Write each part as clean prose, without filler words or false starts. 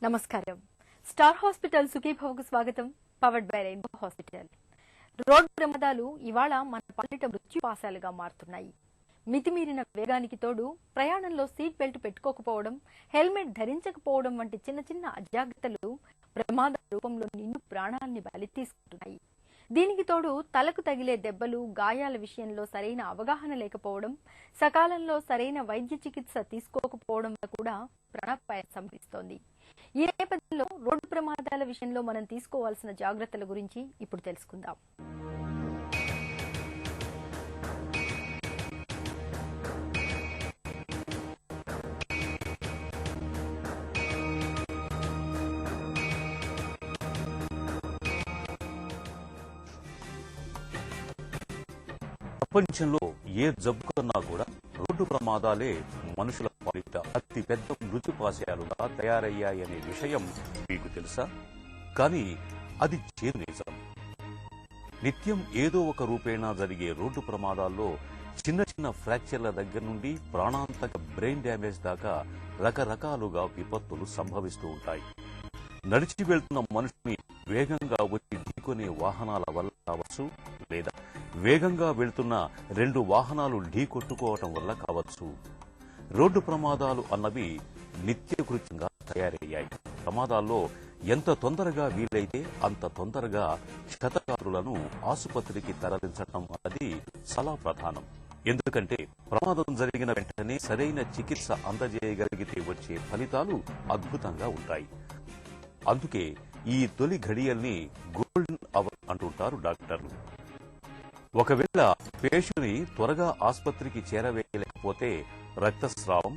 నమస్కారం. Star hospital సుఖీభవకు స్వాగతం. Powered by rainbow hospital. Road ప్రమాదాలు ఇవాళ మన పాలిట మృత్యుపాశాలుగా మారుతున్నాయి. మితిమీరిన వేగానికి తోడు ప్రయాణంలో సీట్ బెల్ట్ పెట్టుకోకపోవడం, హెల్మెట్ ధరించకపోవడం వంటి చిన్న చిన్న అజాగ్రత్తలు ప్రమాద రూపంలో నిండు ప్రాణాల్ని బలి తీసుకుంటున్నాయి. దీనికి తోడు తలకు తగిలే దెబ్బలు, గాయాల విషయంలో సరైన అవగాహన లేకపోవడం, సకాలంలో సరైన వైద్య చికిత్స తీసుకోకపోవడం కూడా ప్రాణాపాయం సంభవిస్తోంది. ఈ నేపథ్యంలో రోడ్డు ప్రమాదాల విషయంలో మనం తీసుకోవాల్సిన జాగ్రత్తల గురించి ఇప్పుడు తెలుసుకుందాం. ప్రపంచంలో ఏ జబ్బు కన్నా కూడా రోడ్డు ప్రమాదాలే మనుషుల పాలిట అతి పెద్ద మృత్యుపాశాలుగా తయారయ్యాయనే విషయం మీకు తెలుసా? కానీ అది చేదు నిజం. నిత్యం ఏదో ఒక రూపేణా జరిగే రోడ్డు ప్రమాదాల్లో చిన్న చిన్న ఫ్రాక్చర్ల దగ్గర నుండి ప్రాణాంతక బ్రెయిన్ డ్యామేజ్ దాకా రకరకాలుగా విపత్తులు సంభవిస్తూ ఉంటాయి. నడిచి వెళ్తున్న మనుషుని వేగంగా వచ్చి ఢీకొనే వాహనాల వల్ల కావచ్చు, లేదా వేగంగా వెళ్తున్న రెండు వాహనాలు ఢీకొట్టుకోవటం వల్ల కావచ్చు. రోడ్డు ప్రమాదాలు అన్నవి నిత్యకృత్యంగా తయారయ్యాయి. ప్రమాదాల్లో ఎంత తొందరగా వీలైతే అంత తొందరగా క్షతగాత్రులను ఆసుపత్రికి తరలించడం అన్నది చాలా ప్రధానం. ఎందుకంటే ప్రమాదం జరిగిన వెంటనే సరైన చికిత్స అందజేయగలిగితే వచ్చే ఫలితాలు అద్భుతంగా ఉంటాయి. అందుకే ఈ తొలి ఘడియల్ని గోల్డెన్ అవర్ అంటుంటారు డాక్టర్లు. ఒకవేళ పేషెంట్ని త్వరగా ఆసుపత్రికి చేరవేయలేకపోతే రక్తస్రావం,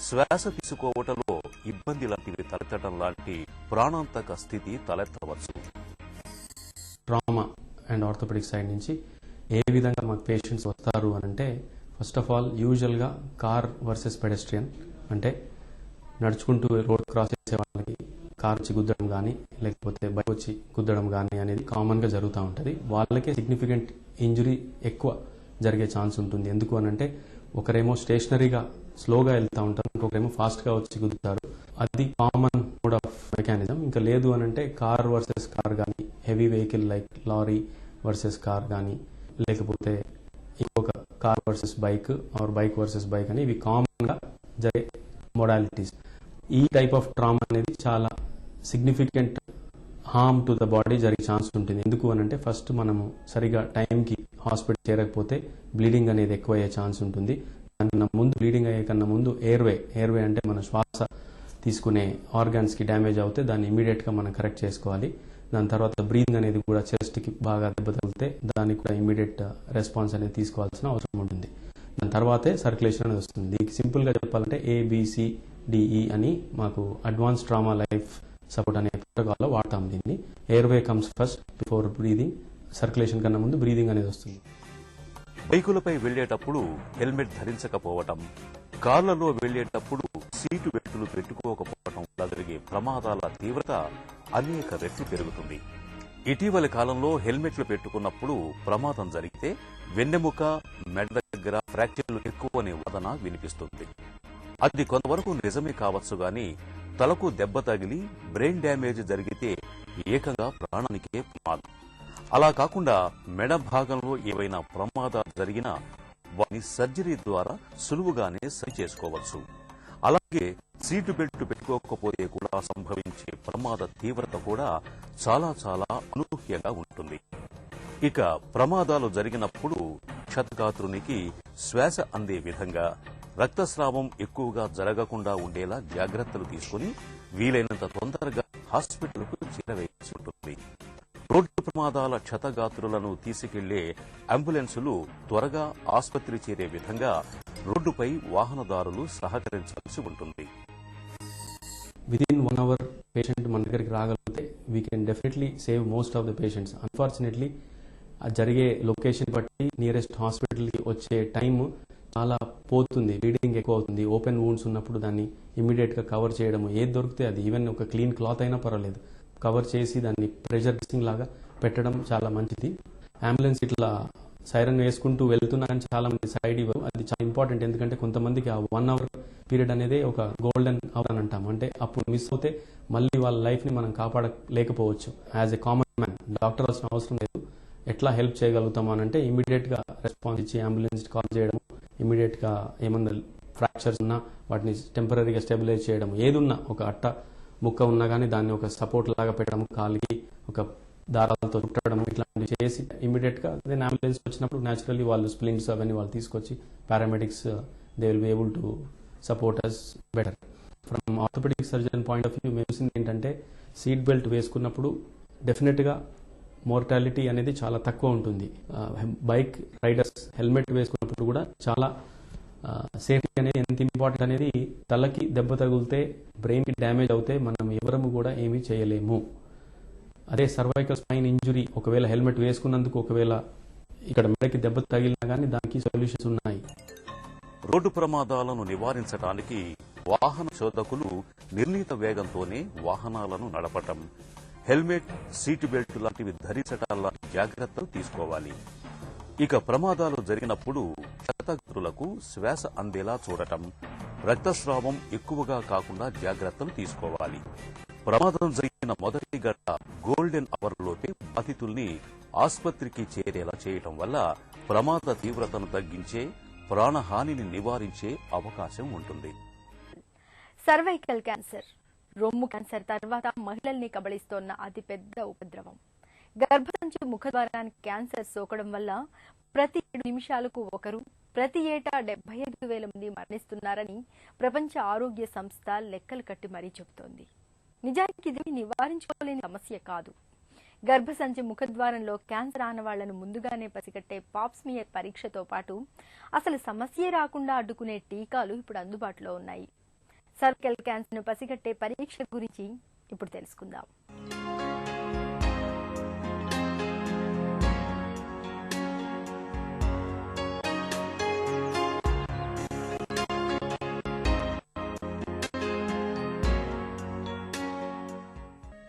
శ్వాస తీసుకోవటంలో ఇబ్బంది లాంటివి తలెత్తడం లాంటి ప్రాణాంతక స్థితి తలెత్తవచ్చు. ట్రామా అండ్ ఆర్థోపెడిక్ సైడ్ నుంచి ఏ విధంగా మాకు పేషెంట్స్ వస్తారు అనంటే, ఫస్ట్ ఆఫ్ ఆల్ యూజువల్గా కార్ వర్సెస్ పెడెస్ట్రియన్, అంటే నడుచుకుంటూ రోడ్ క్రాస్ చేసే వాళ్ళకి కార్ వచ్చి గుద్దడం కానీ లేకపోతే బైక్ వచ్చి గుద్దడం కానీ అనేది కామన్గా జరుగుతూ ఉంటుంది. వాళ్ళకే సిగ్నిఫికెంట్ ఇంజురీ ఎక్కువ జరిగే ఛాన్స్ ఉంటుంది. ఎందుకు అనంటే ఒకరేమో స్టేషనరీగా స్లోగా వెళ్తూ ఉంటారు, ఇంకొకరేమో ఫాస్ట్గా వచ్చి గుద్దుతారు. అది కామన్ మోడ్ ఆఫ్ మెకానిజం. ఇంకా లేదు అనంటే కార్ వర్సెస్ కార్ కానీ, heavy vehicle like lorry versus car కానీ, లేకపోతే ఇంకొక car versus bike or bike versus bike అని, ఇవి కామన్గా జరిగే మోడాలిటీస్. ఈ టైప్ ఆఫ్ ట్రామా అనేది చాలా significant harm to the body జరిగే ఛాన్స్ ఉంటుంది. ఎందుకు అనంటే ఫస్ట్ మనము సరిగా టైంకి హాస్పిటల్ చేరకపోతే బ్లీడింగ్ అనేది ఎక్కువ అయ్యే ఛాన్స్ ఉంటుంది. దానికన్నా ముందు, బ్లీడింగ్ అయ్యే కన్నా ముందు ఎయిర్వే అంటే మన శ్వాస తీసుకునే ఆర్గాన్స్కి డ్యామేజ్ అవుతే దాన్ని ఇమీడియట్గా మనం కరెక్ట్ చేసుకోవాలి. దాని తర్వాత బ్రీతింగ్ అనేది కూడా చెస్ట్కి బాగా దెబ్బతగిలితే దానికి కూడా ఇమీడియట్ రెస్పాన్స్ అనేది తీసుకోవాల్సిన అవసరం ఉంటుంది. దాని తర్వాతే సర్క్యులేషన్ అనేది వస్తుంది. దీనికి సింపుల్గా చెప్పాలంటే ABCDE అని మాకు అడ్వాన్స్ ట్రామా లైఫ్ సపోర్ట్ అనే ప్రోటోకాల్లో వాడతాం దీన్ని. Airway comes first before breathing. Circulation కన్నా ముందు బ్రీదింగ్ అనేది వస్తుంది. బైకులపై వెళ్లేటప్పుడు హెల్మెట్ ధరించకపోవటం, కార్లలో వెళ్లేటప్పుడు సీటు బెల్టులు పెట్టుకోకపోవటం వల్ల జరిగే ప్రమాదాల తీవ్రత అనేక రెట్లు పెరుగుతుంది. ఇటీవలి కాలంలో హెల్మెట్లు పెట్టుకున్నప్పుడు ప్రమాదం జరిగితే వెన్నెముక, మెడ దగ్గర ఫ్రాక్చర్లు ఎక్కువనే వాదన వినిపిస్తుంది. అది కొంతవరకు నిజమే కావచ్చు గాని, తలకు దెబ్బ తగిలి బ్రెయిన్ డ్యామేజ్ జరిగితే ఏకంగా ప్రాణానికే ప్రమాదం. అలా కాకుండా మెడ భాగంలో ఏవైనా ప్రమాదాలు జరిగినా వాటిని సర్జరీ ద్వారా సులువుగానే సరి చేసుకోవచ్చు. అలాగే సీటు బెల్ట్ పెట్టుకోకపోతే కూడా సంభవించే ప్రమాద తీవ్రత కూడా చాలా చాలా అనూహ్యంగా ఉంటుంది. ఇక ప్రమాదాలు జరిగినప్పుడు క్షతగాత్రునికి శ్వాస అందే విధంగా, రక్తస్రావం ఎక్కువగా జరగకుండా ఉండేలా జాగ్రత్తలు తీసుకుని వీలైనంత తొందరగా హాస్పిటల్కు చేరవేయాల్సి ఉంటుంది. రోడ్డు ప్రమాదాల క్షతగాత్రులను తీసుకెళ్లే అంబులెన్సులు త్వరగా ఆసుపత్రి చేరే విధంగా రోడ్డుపై వాహనదారులు సహకరించాల్సి ఉంటుంది. విదిన్ 1 hour పేషెంట్ మన దగ్గరికి రాగలిగితే we can definitely save most of the patients. Unfortunately జరిగే లొకేషన్ బట్టి నియరెస్ట్ హాస్పిటల్కి వచ్చే టైం చాలా పోతుంది, బ్లీడింగ్ ఎక్కువ అవుతుంది. ఓపెన్ వూండ్స్ ఉన్నప్పుడు దాన్ని ఇమీడియట్గా కవర్ చేయడం, ఏది దొరికితే అది, ఈవెన్ ఒక క్లీన్ క్లాత్ అయినా పర్వాలేదు, కవర్ చేసి దాన్ని ప్రెషర్ డ్రెస్సింగ్ లాగా పెట్టడం చాలా మంచిది. అంబులెన్స్ ఇట్లా సైరన్ వేసుకుంటూ వెళ్తున్నా కానీ చాలా మంది సైడ్ ఇవ్వరు. అది చాలా ఇంపార్టెంట్, ఎందుకంటే కొంతమందికి ఆ 1 hour పీరియడ్ అనేది ఒక గోల్డెన్ అవర్ అని అంటాం. అంటే అప్పుడు మిస్ అవుతే మళ్ళీ వాళ్ళ లైఫ్ని మనం కాపాడలేకపోవచ్చు. As a common man doctor అవసరం అవసరం లేదు. ఎట్లా హెల్ప్ చేయగలుగుతాం అని అంటే ఇమీడియట్గా రెస్పాన్స్ ఇచ్చి అంబులెన్స్ కాల్ చేయడం, ఇమీడియట్గా ఏమన్నా ఫ్రాక్చర్స్ ఉన్నా వాటిని టెంపరీగా స్టెబిలైజ్ చేయడం, ఏదున్నా ఒక అట్ట ముక్క ఉన్నా కానీ దాన్ని ఒక సపోర్ట్ లాగా పెట్టడం, కాలికి ఒక దారాలతో చుట్టడం, ఇట్లాంటివి చేసి ఇమీడియట్గా దెన్ అంబులెన్స్ వచ్చినప్పుడు న్యాచురల్లీ వాళ్ళు స్ప్లింట్స్ అవన్నీ వాళ్ళు తీసుకొచ్చి paramedics they will be able to support us better. From orthopaedic surgeon point of view మేము చూసింది ఏంటంటే సీట్ బెల్ట్ వేసుకున్నప్పుడు డెఫినెట్గా మోర్టాలిటీ అనేది చాలా తక్కువ ఉంటుంది. బైక్ రైడర్స్ హెల్మెట్ వేసుకున్నప్పుడు కూడా చాలా సేఫ్టీ అనేది ఎంత ఇంపార్టెంట్ అనేది, తలకి దెబ్బ తగిలితే బ్రెయిన్కి డ్యామేజ్ అవుతే మనం ఎవరము కూడా ఏమీ చేయలేము. అదే సర్వైకల్ స్పైన్ ఇంజురీ ఒకవేళ హెల్మెట్ వేసుకున్నందుకు ఒకవేళ ఇక్కడ మెడకి దెబ్బ తగిలినా కానీ దానికి సొల్యూషన్స్ ఉన్నాయి. రోడ్డు ప్రమాదాలను నివారించడానికి వాహన చోదకులు నిర్ణీత వేగంతోనే వాహనాలను నడపటం, హెల్మెట్, సీట్ బెల్ట్ లాంటివి ధరించడం లాంటి జాగ్రత్తలు తీసుకోవాలి. ఇక ప్రమాదాలు జరిగినప్పుడు క్షతగాత్రులకు శ్వాస అందేలా చూడటం, రక్తస్రావం ఎక్కువగా కాకుండా జాగ్రత్తలు తీసుకోవాలి. ప్రమాదం జరిగిన మొదటి గంట గోల్డెన్ అవర్లోనే బాధితుల్ని ఆసుపత్రికి చేరేలా చేయటం వల్ల ప్రమాద తీవ్రతను తగ్గించే, ప్రాణహానిని నివారించే అవకాశం ఉంటుంది. సర్వైకల్ క్యాన్సర్, రొమ్ము క్యాన్సర్ తర్వాత మహిళల్ని కబళిస్తోన్న అతిపెద్ద ఉపద్రవం. గర్భసంచి ముఖద్వారానికి క్యాన్సర్ సోకడం వల్ల ప్రతి 7 నిమిషాలకు ఒకరు, ప్రతి ఏటా 75,000 మంది మరణిస్తున్నారని ప్రపంచ ఆరోగ్య సంస్థ లెక్కలు కట్టి మరీ చెబుతోంది. నిజానికి ఇది నివారించుకోలేని సమస్య కాదు. గర్భసంచి ముఖద్వారంలో క్యాన్సర్ ఆనవాళ్లను ముందుగానే పసిగట్టే పాప్స్మియర్ పరీక్షతో పాటు అసలు సమస్యే రాకుండా అడ్డుకునే టీకాలు ఇప్పుడు అందుబాటులో ఉన్నాయి. సర్వైకల్ క్యాన్సర్ను పసిగట్టే పరీక్ష గురించి ఇప్పుడు తెలుసుకుందాం.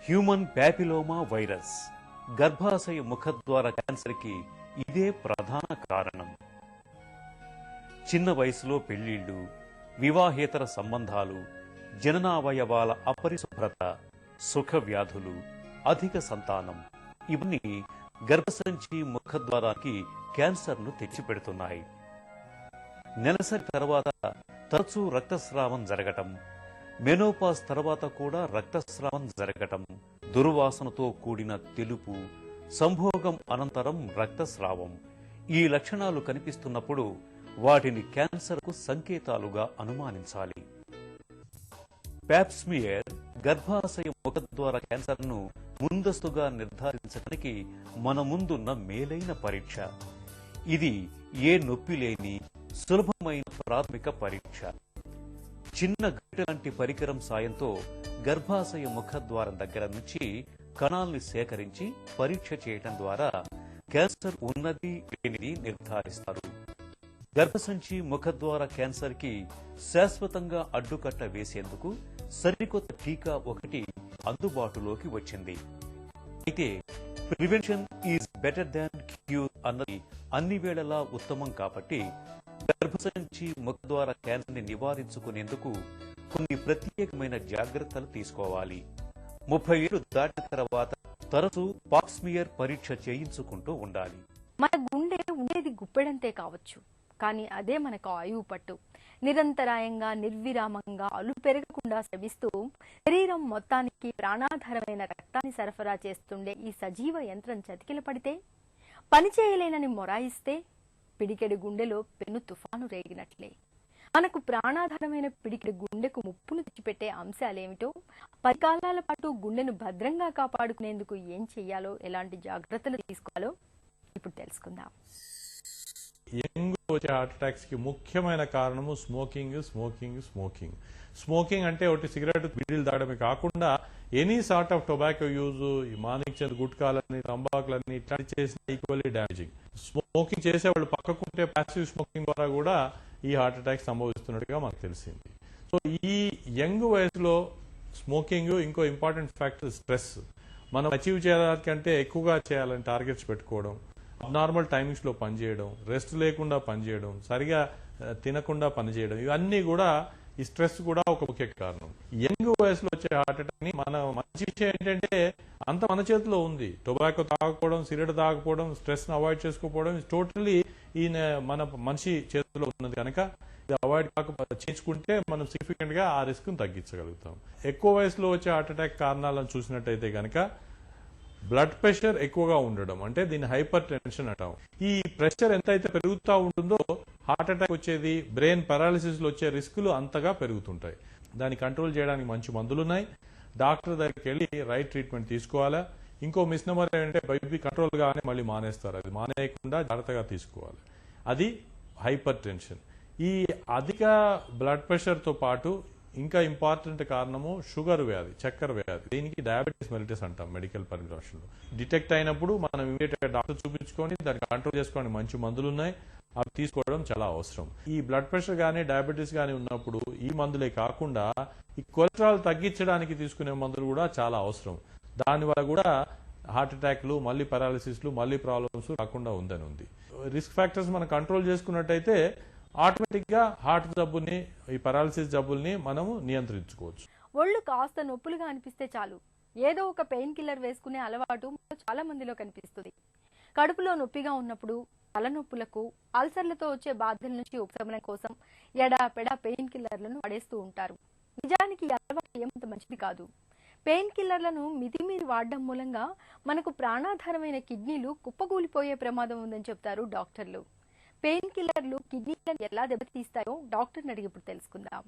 హ్యూమన్ ప్యాపిలోమా వైరస్ గర్భాశయ ముఖద్వార క్యాన్సర్కి ఇదే ప్రధాన కారణం. చిన్న వయసులో పెళ్లిళ్లు, వివాహేతర సంబంధాలు, జననావయవాల అపరిశుభ్రత, సుఖ వ్యాధులు, అధిక సంతానం ఇవన్నీ గర్భసంచి ముఖద్వారానికి క్యాన్సర్ను తెచ్చిపెడుతున్నాయి. నెలసరి తర్వాత తరచూ రక్తస్రావం జరగటం, మెనోపాజ్ తర్వాత కూడా రక్తస్రావం జరగటం, దుర్వాసనతో కూడిన తెలుపు, సంభోగం అనంతరం రక్తస్రావం ఈ లక్షణాలు కనిపిస్తున్నప్పుడు వాటిని క్యాన్సర్కు సంకేతాలుగా అనుమానించాలి. ప్యాప్స్మియర్ గర్భాశయ ముఖద్వార క్యాన్సర్ను ముందస్తుగా నిర్ధారించడానికి మన ముందున్న మేలైన పరీక్ష. ఇది ఏ నొప్పి లేని సులభమైన ప్రాథమిక పరీక్ష. చిన్న గడ్డ లాంటి పరికరం సాయంతో గర్భాశయ ముఖద్వారం దగ్గర నుంచి కణాల్ని సేకరించి పరీక్ష చేయటం ద్వారా క్యాన్సర్ ఉన్నది లేనిది నిర్ధారిస్తారు. గర్భసంచి ముఖద్వార క్యాన్సర్ కి శాశ్వతంగా అడ్డుకట్ట వేసేందుకు సరికొత్త టీకా ఒకటి అందుబాటులోకి వచ్చింది. అయితే prevention is better than cure అన్నది అన్ని వేళలా ఉత్తమం కాబట్టి గర్భసంచి ముఖద్వార క్యాన్సర్ ని నివారించుకునేందుకు కొన్ని ప్రత్యేకమైన జాగ్రత్తలు తీసుకోవాలి. 30 ఏళ్లు దాటిన తర్వాత తరచూ పాప్స్మియర్ పరీక్ష చేయించుకుంటూ ఉండాలి. మన గుండె ఉండేది గుప్పెడంతే కావచ్చు, కానీ అదే మనకు ఆయువు పట్టు. నిరంతరాయంగా నిర్విరామంగా అలు పెరగకుండా శ్రమిస్తూ శరీరం మొత్తానికి ప్రాణాధారమైన రక్తాన్ని సరఫరా చేస్తుండే ఈ సజీవ యంత్రం చతికిల పడితే, పని చేయలేనని మొరాయిస్తే పిడికెడు గుండెలో పెను తుఫాను రేగినట్లే. మనకు ప్రాణాధారమైన పిడికెడు గుండెకు ముప్పును తెచ్చిపెట్టే అంశాలేమిటో, 10 కాలాల పాటు గుండెను భద్రంగా కాపాడుకునేందుకు ఏం చెయ్యాలో, ఎలాంటి జాగ్రత్తలు తీసుకోవాలో ఇప్పుడు తెలుసుకుందాం. యంగ్ వచ్చే హార్ట్ అటాక్స్ కి ముఖ్యమైన కారణము స్మోకింగ్. స్మోకింగ్ అంటే ఒకటి సిగరెట్, బీడీలు తాగడమే కాకుండా any sort of tobacco use, ఈ మానిక్ చంద్ గుట్కాలని, తంబాకులని ఇట్లాంటి చేసిన ఈక్వల్లీ డ్యామేజింగ్. స్మోకింగ్ చేసేవాళ్ళు పక్కకుంటే ప్యాసివ్ స్మోకింగ్ ద్వారా కూడా ఈ హార్ట్ అటాక్ సంభవిస్తున్నట్టుగా మనకు తెలిసింది. సో ఈ యంగ్ వయసులో స్మోకింగ్ ఇంకో ఇంపార్టెంట్ ఫ్యాక్టర్ స్ట్రెస్. మనం అచీవ్ చేయాలంటే ఎక్కువగా చేయాలని టార్గెట్స్ పెట్టుకోవడం, అబ్నార్మల్ టైమింగ్స్ లో పనిచేయడం, రెస్ట్ లేకుండా పనిచేయడం, సరిగా తినకుండా పనిచేయడం, ఇవన్నీ కూడా ఈ స్ట్రెస్ కూడా ఒక ముఖ్య కారణం. యంగ్ వయసులో వచ్చే హార్ట్ అటాక్ ని మన మంచి విషయం ఏంటంటే అంత మన చేతిలో ఉంది. టొబాకో తాగకపోవడం, సిగరెట్ తాగకపోవడం, స్ట్రెస్ ని అవాయిడ్ చేసుకోకపోవడం టోటల్లీ మన మనిషి చేతిలో ఉన్నది కనుక ఇది అవాయిడ్ చేసుకుంటే మనం సిగ్నిఫికెంట్ గా ఆ రిస్క్ ను తగ్గించగలుగుతాం. ఎక్కువ వయసులో వచ్చే హార్ట్ అటాక్ కారణాలను చూసినట్టయితే కనుక బ్లడ్ ప్రెషర్ ఎక్కువగా ఉండడం, అంటే దీన్ని హైపర్ టెన్షన్ అంటాం. ఈ ప్రెషర్ ఎంతైతే పెరుగుతూ ఉంటుందో హార్ట్ అటాక్ వచ్చేది, బ్రెయిన్ పారాలిసిస్ లో వచ్చే రిస్కులు అంతగా పెరుగుతుంటాయి. దాన్ని కంట్రోల్ చేయడానికి మంచి మందులు ఉన్నాయి. డాక్టర్ దగ్గరికి వెళ్ళి రైట్ ట్రీట్మెంట్ తీసుకోవాలా. ఇంకో మిస్నమర్ ఏంటంటే బైపీ కంట్రోల్ గానే మళ్ళీ మానేస్తారు. అది మానేయకుండా జాగ్రత్తగా తీసుకోవాలి. అది హైపర్ టెన్షన్. ఈ అధిక బ్లడ్ ప్రెషర్ తో పాటు ఇంకా ఇంపార్టెంట్ కారణము షుగర్ వ్యాధి, చక్కెర వ్యాధి. దీనికి డయాబెటీస్ మెలిటస్ అంటాం మెడికల్ పరిభాషలో. డిటెక్ట్ అయినప్పుడు మనం ఇమీడియట్ గా డాక్టర్ చూపించుకొని దాన్ని కంట్రోల్ చేసుకోవడానికి మంచి మందులు ఉన్నాయి, అవి తీసుకోవడం చాలా అవసరం. ఈ బ్లడ్ ప్రెషర్ గానీ డయాబెటీస్ గానీ ఉన్నప్పుడు ఈ మందులే కాకుండా ఈ కొలెస్ట్రాల్ తగ్గించడానికి తీసుకునే మందులు కూడా చాలా అవసరం. దానివల్ల కూడా హార్ట్ అటాక్లు, మళ్ళీ పారాలిసిస్లు, మళ్ళీ ప్రాబ్లమ్స్ రాకుండా ఉందని ఉంది. రిస్క్ ఫ్యాక్టర్స్ మనం కంట్రోల్ చేసుకున్నట్టయితే ఆటోమేటిక్ గా హార్ట్ జబ్బుని, ఈ పారాలిసిస్ జబ్బుల్ని మనము నియంత్రించుకోవచ్చు. ఒళ్ళు కాస్త నొప్పులుగా అనిపిస్తే చాలు ఏదో ఒక పెయిన్ కిల్లర్ వేసుకునే అలవాటు చాలా మందిలో కనిపిస్తుంది. కడుపులో నొప్పిగా ఉన్నప్పుడు, తలనొప్పులకు, అల్సర్లతో వచ్చే బాధల నుంచి ఉపశమనం కోసం ఎడాపెడా పెయిన్ కిల్లర్లను పడేస్తూ ఉంటారు. నిజానికి ఈ అలవాటు ఏమంత మంచిది కాదు. పెయిన్ కిల్లర్లను మితిమీరి వాడడం మూలంగా మనకు ప్రాణాధారమైన కిడ్నీలు కుప్పకూలిపోయే ప్రమాదం ఉందని చెప్తారు డాక్టర్లు. పెయిన్ కిల్లర్లు కిడ్నీలను ఎలా దెబ్బతీస్తాయో డాక్టర్ని అడిగి ఇప్పుడు తెలుసుకుందాం.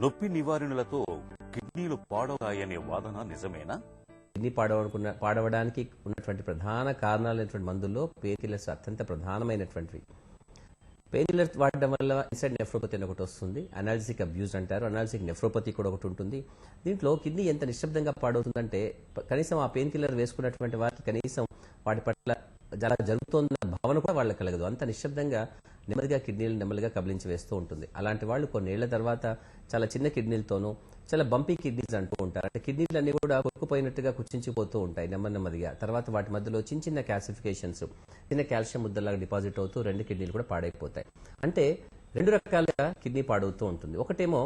నొప్పి నివారణలతో కిడ్నీలు పాడవుతాయనే వాదన నిజమేనా? కిడ్నీ పాడవడానికి ఉన్నటువంటి ప్రధాన కారణాలైనటువంటి మందుల్లో పెయిన్ కిల్లర్స్ అత్యంత ప్రధానమైనటువంటివి. పెయిన్ కిల్లర్స్ వాడడం వల్ల ఇన్సైడ్ నెఫ్రోపతి అని ఒకటి వస్తుంది, అనాల్జిక్ అబ్యూజ్ అంటారు, అనాల్జిక్ నెఫ్రోపతి కూడా ఒకటి ఉంటుంది. దీంట్లో కిడ్నీ ఎంత నిశ్శబ్దంగా పాడవుతుందంటే కనీసం ఆ పెయిన్ కిల్లర్ వేసుకున్నటువంటి వారికి కనీసం వాటి పట్ల చాలా జరుగుతున్న భావన కూడా వాళ్ళకి కలగదు. అంత నిశ్శబ్దంగా నెమ్మదిగా కిడ్నీలు నెమ్మదిగా కబలించి వేస్తూ ఉంటుంది. అలాంటి వాళ్ళు కొన్నేళ్ల తర్వాత చాలా చిన్న కిడ్నీలతోనూ చాలా బంపీ కిడ్నీస్ అంటూ ఉంటారు. అంటే కిడ్నీలన్నీ కూడా కొట్టుకుపోయినట్టుగా కుచించిపోతూ ఉంటాయి నెమ్మదిగా. తర్వాత వాటి మధ్యలో చిన్న చిన్న క్యాల్సిఫికేషన్స్, చిన్న కాల్షియం ముద్దలాగా డిపాజిట్ అవుతూ రెండు కిడ్నీలు కూడా పాడైపోతాయి. అంటే రెండు రకాలుగా కిడ్నీ పాడవుతూ ఉంటుంది. ఒకటేమో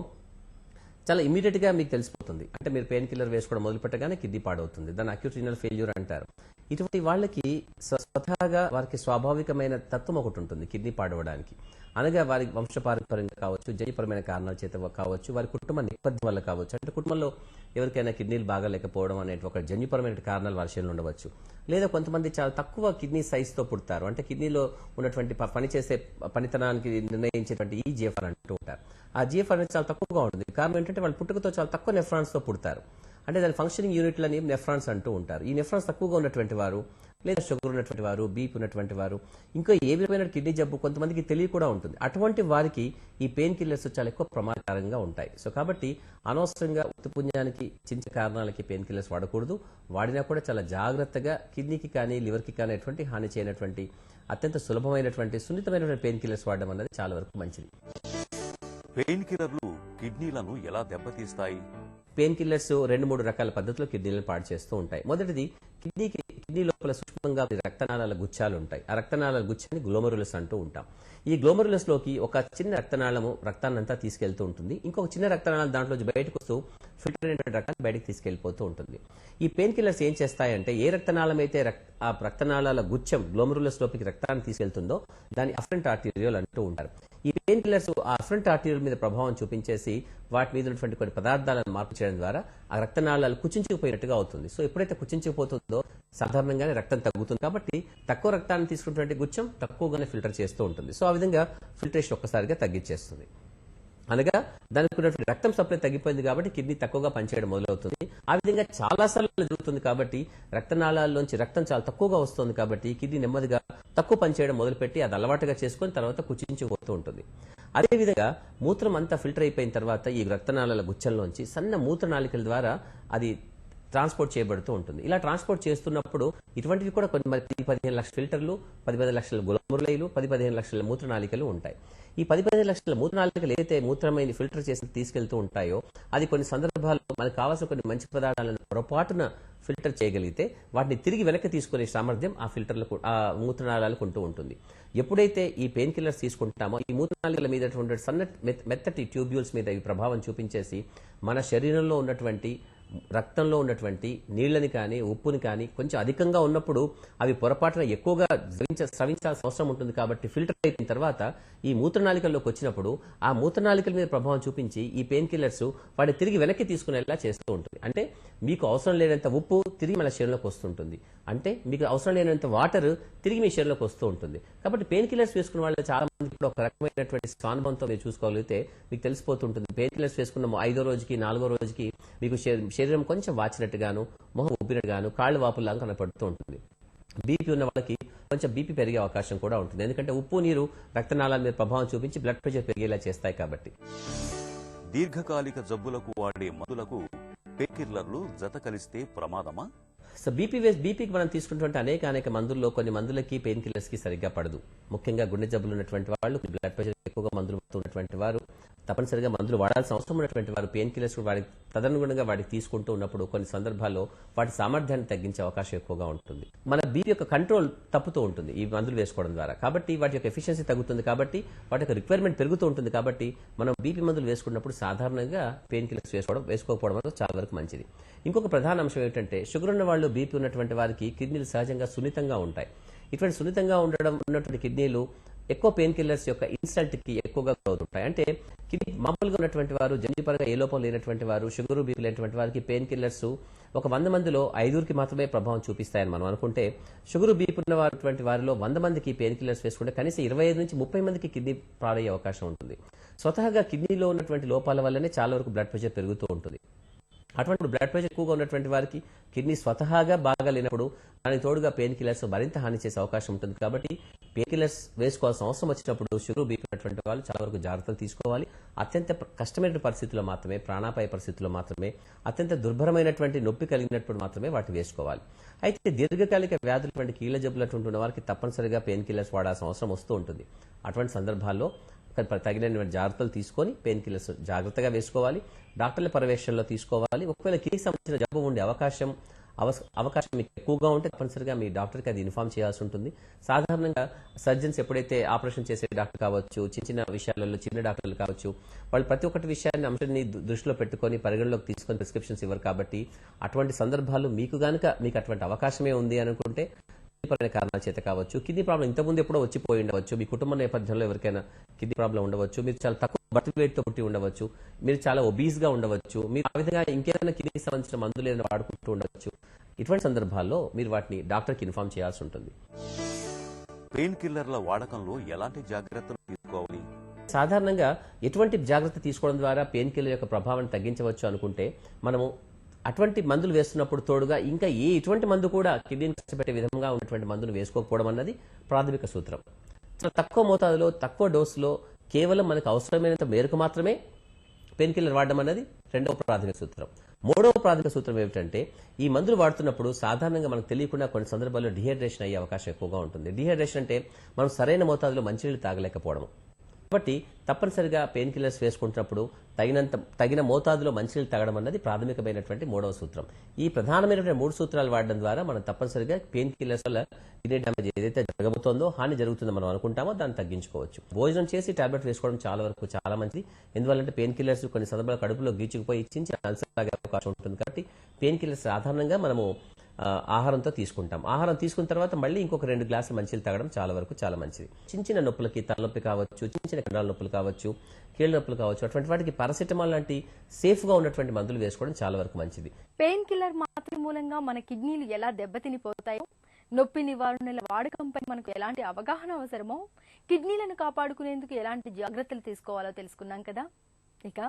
చాలా ఇమీడియట్ గా మీకు తెలిసిపోతుంది, అంటే మీరు పెయిన్ కిల్లర్ వేసుకోవడం మొదలు పెట్టగానే కిడ్నీ పాడవుతుంది. దాన్ని అక్యూట్ రీనల్ ఫెయిల్యూర్ అంటారు. ఇటువంటి వాళ్ళకి స్వతహాగా వారికి స్వాభావికమైన తత్వం ఒకటి ఉంటుంది కిడ్నీ పాడవడానికి. అనగా వారి వంశపారంపర్యంగా కావచ్చు, జన్యుపరమైన కారణాల చేత కావచ్చు, వారి కుటుంబ నేపథ్యం వల్ల కావచ్చు. అంటే కుటుంబంలో ఎవరికైనా కిడ్నీలు బాగా లేకపోవడం అనే ఒక జన్యుపరమైన కారణాలు వారి శరీరంలో ఉండవచ్చు. లేదా కొంతమంది చాలా తక్కువ కిడ్నీ సైజుతో పుడతారు. అంటే కిడ్నీలో ఉన్నటువంటి పనిచేసే పనితనానికి నిర్ణయించేటువంటి ఈజీఎఫ్ఆర్ అంటూ ఉంటారు. ఆ జీఎఫ్ఆర్ అనేది చాలా తక్కువగా ఉంటుంది. కారణం ఏంటంటే వాళ్ళు పుట్టుకతో చాలా తక్కువ నెఫ్రాన్స్ తో పుడతారు. అంటే దాని ఫంక్షనింగ్ యూనిట్లని నెఫ్రాన్స్ అంటూ ఉంటారు. ఈ నెఫ్రాన్స్ తక్కువగా ఉన్నటువంటి వారు, లేదా షుగర్ ఉన్నటువంటి వారు, బీపీ ఉన్నటువంటి వారు, ఇంకా ఏ విధమైన కిడ్నీ జబ్బు కొంతమందికి తెలియ కూడా ఉంటుంది. అటువంటి వారికి ఈ పెయిన్ కిల్లర్స్ చాలా ఎక్కువ ప్రమాదకరంగా ఉంటాయి. సో కాబట్టి అనవసరంగా ఉత్తుపుణ్యానికి చిన్న కారణాలకి పెయిన్ కిల్లర్స్ వాడకూడదు. వాడినా కూడా చాలా జాగ్రత్తగా కిడ్నీకి కానీ లివర్కి కానీ ఎటువంటి హాని చేయనటువంటి అత్యంత సులభమైనటువంటి సున్నితమైనటువంటి పెయిన్ కిల్లర్స్ వాడడం అనేది చాలా వరకు మంచిది. పెయిన్ కిల్లర్లు కిడ్నీలను ఎలా దెబ్బతీస్తాయి? పెయిన్ కిల్లర్స్ 2-3 రకాల పద్ధతిలో కిడ్నీలను పాడు చేస్తూ ఉంటాయి. మొదటిది, కిడ్నీ లోపల సూక్ష్మంగా రక్తనాళాల గుచ్చాలు ఉంటాయి. ఆ రక్తనాళాల గుచ్చాన్ని గ్లోమరులస్ అంటూ ఉంటాం. ఈ గ్లోమరులస్ లోకి ఒక చిన్న రక్తనాళము రక్తాన్నంతా తీసుకెళ్తూ ఉంటుంది. ఇంకొక చిన్న రక్తనాళం దాంట్లో బయటకు వస్తూ ఫిల్టర్ అయినటువంటి రక్తాన్ని బయటకు తీసుకెళ్లిపోతూ ఉంటుంది. ఈ పెయిన్ కిల్లర్స్ ఏం చేస్తాయంటే, ఏ రక్తనాళం అయితే ఆ రక్తనాళాల గుచ్చం గ్లోమరులస్ లోకి రక్తాన్ని తీసుకెళ్తుందో దాన్ని అఫరెంట్ ఆర్టీరియల్ అంటూ ఉంటారు. ఈ పెయిన్ కిల్లర్స్ ఆ అఫరెంట్ ఆర్టీరియల్ మీద ప్రభావం చూపించేసి వాటి మీద ఉన్నటువంటి కొన్ని పదార్థాలను మార్పు చేయడం ద్వారా ఆ రక్తనాళాలు కుచించుకుపోయినట్టుగా అవుతుంది. సో ఎప్పుడైతే కుచించుకుపోతుందో సాధారణంగానే రక్తం తగ్గుతుంది. కాబట్టి తక్కువ రక్తాన్ని తీసుకున్నటువంటి గుచ్చం తక్కువగానే ఫిల్టర్ చేస్తూ ఉంటుంది. సో ఆ విధంగా ఫిల్టరేషన్ ఒక్కసారిగా తగ్గించేస్తుంది. అనగా దానికి ఉన్నటువంటి రక్తం సప్లై తగ్గిపోయింది కాబట్టి కిడ్నీ తక్కువగా పనిచేయడం మొదలవుతుంది. ఆ విధంగా చాలా సార్లు జరుగుతుంది కాబట్టి రక్తనాళాల్లోంచి రక్తం చాలా తక్కువగా వస్తుంది కాబట్టి కిడ్నీ నెమ్మదిగా తక్కువ పనిచేయడం మొదలుపెట్టి అది అలవాటుగా చేసుకుని తర్వాత కుచించిపోతూ ఉంటుంది. అదేవిధంగా మూత్రం అంతా ఫిల్టర్ అయిపోయిన తర్వాత ఈ రక్తనాళాల గుచ్చంలోంచి సన్న మూత్రనాళికల ద్వారా అది ట్రాన్స్పోర్ట్ చేయబడుతూ ఉంటుంది. ఇలా ట్రాన్స్పోర్ట్ చేస్తున్నప్పుడు ఇటువంటివి కూడా కొన్ని 10-15 లక్షల ఫిల్టర్లు, 10-15 లక్షల గులమురళైలు, 10-15 లక్షల మూత్రనాళికలు ఉంటాయి. ఈ 10-15 లక్షల మూత్రనాళికలు ఏదైతే మూత్రమైన ఫిల్టర్ చేసి తీసుకెళ్తూ ఉంటాయో అది కొన్ని సందర్భాల్లో మనకు కావాల్సిన కొన్ని మంచి పదార్థాలను పొరపాటున ఫిల్టర్ చేయగలిగితే వాటిని తిరిగి వెనక్కి తీసుకునే సామర్థ్యం ఆ ఫిల్టర్లకు, ఆ మూత్రనాళాలకు ఉంటూ ఉంటుంది. ఎప్పుడైతే ఈ పెయిన్ కిల్లర్స్ తీసుకుంటామో ఈ మూత్రనాళికల మీద మెత్తటి ట్యూబ్యూల్స్ మీద ఈ ప్రభావం చూపించేసి మన శరీరంలో ఉన్నటువంటి రక్తంలో ఉన్నటువంటి నీళ్లని కానీ ఉప్పుని కానీ కొంచెం అధికంగా ఉన్నప్పుడు అవి పొరపాటున ఎక్కువగా స్రవించాల్సిన అవసరం ఉంటుంది. కాబట్టి ఫిల్టర్ అయిన తర్వాత ఈ మూత్రనాళికల్లోకి వచ్చినప్పుడు ఆ మూత్రనాళికల మీద ప్రభావం చూపించి ఈ పెయిన్ కిల్లర్స్ వాటిని తిరిగి వెనక్కి తీసుకునేలా చేస్తూ ఉంటుంది. అంటే మీకు అవసరం లేనంత ఉప్పు తిరిగి మన శరీరంలోకి వస్తుంటుంది, అంటే మీకు అవసరం లేనంత వాటర్ తిరిగి మీ శరీరంలోకి వస్తూ ఉంటుంది. కాబట్టి పెయిన్ కిల్లర్స్ వేసుకున్న వాళ్ళు చాలా మంది కూడా ఒక రకమైనటువంటి స్వానుభవంతో మీరు చూసుకోగలిగితే మీకు తెలిసిపోతుంటుంది. పెయిన్ కిల్లర్స్ వేసుకున్న 5వ రోజుకి 4వ రోజుకి మీకు శరీరం కొంచెం వాచినట్టుగాను, మొహం ఉబ్బినట్టుగాను, కాళ్ళు వాపుల్లాగా కనపడుతూ ఉంటుంది. బీపీ ఉన్న వాళ్ళకి కొంచెం బీపీ పెరిగే అవకాశం కూడా ఉంటుంది, ఎందుకంటే ఉప్పు నీరు రక్తనాళాల మీద ప్రభావం చూపించి బ్లడ్ ప్రెషర్ పెరిగేలా చేస్తాయి కాబట్టి. దీర్ఘకాలిక జబ్బులకు వాడే మందులకు పెయిన్ కిల్లర్లు జత కలిస్తే ప్రమాదమా? సో బీపీకి మనం తీసుకున్నటువంటి అనేక మందుల్లో కొన్ని మందులకి పెయిన్ కిల్లర్స్ కి సరిగ్గా పడదు. ముఖ్యంగా గుండె జబ్బులు ఉన్నటువంటి వాళ్ళు, బ్లడ్ ప్రెషర్ ఎక్కువగా మందులు వాడుతున్నటువంటి వారు, తప్పనిసరిగా మందులు వాడాల్సిన అవసరం ఉన్నటువంటి వారు పెయిన్ కిల్లర్స్ వాడికి తదనుగుణంగా వాటికి తీసుకుంటూ ఉన్నప్పుడు కొన్ని సందర్భాల్లో వాటి సామర్థ్యాన్ని తగ్గించే అవకాశం ఎక్కువగా ఉంటుంది. మన బీపీ యొక్క కంట్రోల్ తప్పుతూ ఉంటుంది ఈ మందులు వేసుకోవడం ద్వారా. కాబట్టి వాటి యొక్క ఎఫిషియన్సీ తగ్గుతుంది, కాబట్టి వాటి యొక్క రిక్వైర్మెంట్ పెరుగుతూ ఉంటుంది. కాబట్టి మనం బీపీ మందులు వేసుకున్నప్పుడు సాధారణంగా పెయిన్ కిల్లర్స్ వేసుకోకపోవడం అనేది చాలా వరకు మంచిది. ఇంకొక ప్రధాన అంశం ఏమిటంటే షుగర్ ఉన్న వాళ్ళు, బీపీ ఉన్నటువంటి వారికి కిడ్నీలు సహజంగా సున్నితంగా ఉంటాయి. ఇటువంటి సున్నితంగా ఉన్నటువంటి కిడ్నీలు ఎక్కువ పెయిన్ కిల్లర్స్ యొక్క ఇన్సల్ట్ కి ఎక్కువగా అవుతుంటాయి. అంటే కిడ్నీ మామూలుగా ఉన్నటువంటి వారు, జన్యుపరంగా ఏ లోపం లేనటువంటి వారు, షుగర్ బీపీ లేనటువంటి వారికి పెయిన్ కిల్లర్స్ ఒక 100 మందిలో 5కి మాత్రమే ప్రభావం చూపిస్తాయని మనం అనుకుంటే, షుగర్ బీపీ ఉన్నటువంటి వారిలో 100 మందికి పెయిన్ కిల్లర్స్ వేసుకుంటే కనీసం 25 నుంచి 30 మందికి కిడ్నీ పాడయ్యే అవకాశం ఉంటుంది. స్వతహాగా కిడ్నీలో ఉన్నటువంటి లోపాల వల్లనే చాలా వరకు బ్లడ్ ప్రెషర్ పెరుగుతూ ఉంటుంది. అటువంటి బ్లడ్ ప్రెషర్ ఎక్కువగా ఉన్నటువంటి వారికి కిడ్నీ స్వతహాగా బాగా లేనప్పుడు దానికి తోడుగా పెయిన్ కిల్లర్స్ మరింత హాని చేసే అవకాశం ఉంటుంది. కాబట్టి పెయిన్ కిల్లర్స్ వేసుకోవాల్సిన అవసరం వచ్చినప్పుడు షుగర్ బీపీ ఉన్నటువంటి వాళ్ళు చాలా వరకు జాగ్రత్తలు తీసుకోవాలి. అత్యంత కష్టమైన పరిస్థితుల్లో మాత్రమే, ప్రాణాపాయ పరిస్థితుల్లో మాత్రమే, అత్యంత దుర్భరమైనటువంటి నొప్పి కలిగినప్పుడు మాత్రమే వాటిని వేసుకోవాలి. అయితే దీర్ఘకాలిక వ్యాధులటువంటి కీళ్ల జబ్బులు ఉన్న వారికి తప్పనిసరిగా పెయిన్ కిల్లర్స్ వాడాల్సిన అవసరం వస్తూ ఉంటుంది. అటువంటి సందర్భాల్లో తగిన జాగ్రత్తలు తీసుకొని పెయిన్ కిల్లర్స్ జాగ్రత్తగా వేసుకోవాలి. డాక్టర్ల పర్యవేక్షణలో తీసుకోవాలి. ఒకవేళ కిడ్నీకి సంబంధించిన జబ్బు ఉండే అవకాశం మీకు ఎక్కువగా ఉంటే తప్పనిసరిగా మీ డాక్టర్కి అది ఇన్ఫార్మ్ చేయాల్సి ఉంటుంది. సాధారణంగా సర్జన్స్ ఎప్పుడైతే ఆపరేషన్ చేసే డాక్టర్ కావచ్చు, చిన్న విషయాలలో చిన్న డాక్టర్లు కావచ్చు, వాళ్ళు ప్రతి ఒక్కటి విషయాన్ని అంశాన్ని దృష్టిలో పెట్టుకొని పరిగణలోకి తీసుకొని ప్రిస్క్రిప్షన్స్ ఇవ్వరు. కాబట్టి అటువంటి సందర్భాలు మీకు అటువంటి అవకాశమే ఉంది అనుకుంటే పరమైన కారణాల చేత కావచ్చు, కిడ్నీ ప్రాబ్లం ఇంతకుముందు ఎప్పుడో వచ్చిపోయి ఉండవచ్చు, మీ కుటుంబ నేపథ్యంలో ఎవరికైనా కిడ్నీ ప్రాబ్లం ఉండవచ్చు, మీరు చాలా తక్కువ బర్త్ వెయిట్ తో పుట్టి ఉండవచ్చు, మీరు చాలా ఒబీస్ గా ఉండవచ్చు, మీరు ఆ విధంగా ఇంకేదైనా కిడ్నీకి సంబంధించిన మందులు ఏదైనా వాడుకుంటూ ఉండవచ్చు. ఇటువంటి సందర్భాల్లో మీరు వాటిని డాక్టర్కి ఇన్ఫార్మ్ చేయాల్సి ఉంటుంది. పెయిన్ కిల్లర్ల వాడకంలో ఎలాంటి జాగ్రత్తలు తీసుకోవాలి? సాధారణంగా ఎటువంటి జాగ్రత్త తీసుకోవడం ద్వారా పెయిన్ కిల్లర్ యొక్క ప్రభావాన్ని తగ్గించవచ్చు అనుకుంటే, మనము అటువంటి మందులు వేస్తున్నప్పుడు తోడుగా ఇంకా ఎటువంటి మందు కూడా కిడ్నీని కష్టపెట్టే విధంగా ఉన్నటువంటి మందులు వేసుకోకపోవడం అన్నది ప్రాథమిక సూత్రం. తక్కువ మోతాదులో, తక్కువ డోసులో, కేవలం మనకు అవసరమైనంత మేరకు మాత్రమే పెయిన్ కిల్లర్ వాడడం అన్నది రెండవ ప్రాథమిక సూత్రం. మూడవ ప్రాథమిక సూత్రం ఏమిటంటే, ఈ మందులు వాడుతున్నప్పుడు సాధారణంగా మనకు తెలియకుండా కొన్ని సందర్భాల్లో డిహైడ్రేషన్ అయ్యే అవకాశం ఎక్కువగా ఉంటుంది. డిహైడ్రేషన్ అంటే మనం సరైన మోతాదులో మంచినీళ్ళు తాగలేకపోవడం. కాబట్టి తప్పనిసరిగా పెయిన్ కిల్లర్స్ వేసుకుంటున్నప్పుడు తగిన మోతాదులో మంచినీళ్ళు తాగడం అన్నది ప్రాథమికమైనటువంటి మూడవ సూత్రం. ఈ ప్రధానమైనటువంటి 3 సూత్రాలు వాడడం ద్వారా మనం తప్పనిసరిగా పెయిన్ కిల్లర్స్ వల్ల కిడ్నీ డ్యామేజ్ ఏదైతే జరగబోతోందో, హాని జరుగుతుందో మనం అనుకుంటామో దాన్ని తగ్గించుకోవచ్చు. భోజనం చేసి టాబ్లెట్ వేసుకోవడం చాలా మంచిది. ఎందువల్లంటే పెయిన్ కిల్లర్స్ కొన్ని సందర్భాలు కడుపులో గీచుకుపోయి చిన్న అల్సర్ లాగే అవకాశం ఉంటుంది. కాబట్టి పెయిన్ కిల్లర్స్ సాధారణంగా మనము ఆహారంతో తీసుకుంటాం. ఆహారం తీసుకున్న తర్వాత మళ్ళీ ఇంకొక 2 గ్లాసులు మంచినీళ్ళు తాగడం చాలా మంచిది. చిన్న నొప్పులకి, తలనొప్పి కావచ్చు, చిన్న కండాల నొప్పులు కావచ్చు, కీళ్ళ నొప్పులు కావచ్చు, అటువంటి వాటికి పారాసిటమాల్ లాంటి సేఫ్ గా ఉన్నటువంటి మందులు వేసుకోవడం చాలా వరకు మంచిది. పెయిన్ కిల్లర్ మాత్రం మూలంగా మన కిడ్నీలు ఎలా దెబ్బతినిపోతాయో, నొప్పి నివారణల వాడకంపై మనకు ఎలాంటి అవగాహన అవసరమో, కిడ్నీలను కాపాడుకునేందుకు ఎలాంటి జాగ్రత్తలు తీసుకోవాలో తెలుసుకున్నాం కదా. ఇక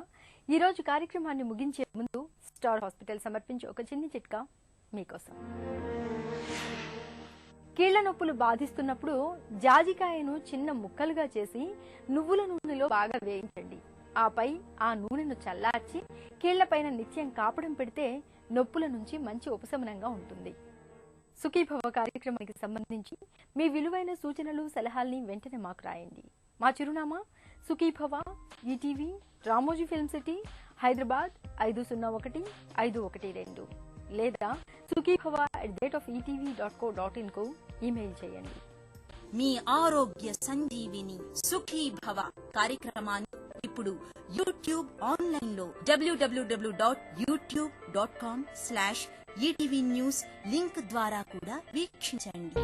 ఈ రోజు కార్యక్రమాన్ని ముగించే ముందు స్టార్ హాస్పిటల్ సమర్పించే ఒక చిన్న చిట్కా మీకోసం. కీళ్ల నొప్పులు బాధిస్తున్నప్పుడు జాజికాయను చిన్న ముక్కలుగా చేసి నువ్వుల నూనెలో బాగా వేయించండి. ఆపై ఆ నూనెను చల్లార్చి కీళ్లపైన నిత్యం కాపడం పెడితే నొప్పుల నుంచి మంచి ఉపశమనంగా ఉంటుంది. సుఖీభవ కార్యక్రమానికి సంబంధించి మీ విలువైన సూచనలు సలహాల్ని వెంటనే మాకు రాయండి. మా చిరునామా Sukhibhava, ETV, Ramoji film city, Hyderabad 501512 లేదా sukhibhava@etv.co.in కు ఈమెయిల్ చేయండి. మీ ఆరోగ్య సంజీవిని సుఖీ భవ కార్యక్రమాన్ని ఇప్పుడు యూట్యూబ్ ఆన్లైన్ లో www.youtube.com/etv news లింక్ ద్వారా కూడా వీక్షించండి.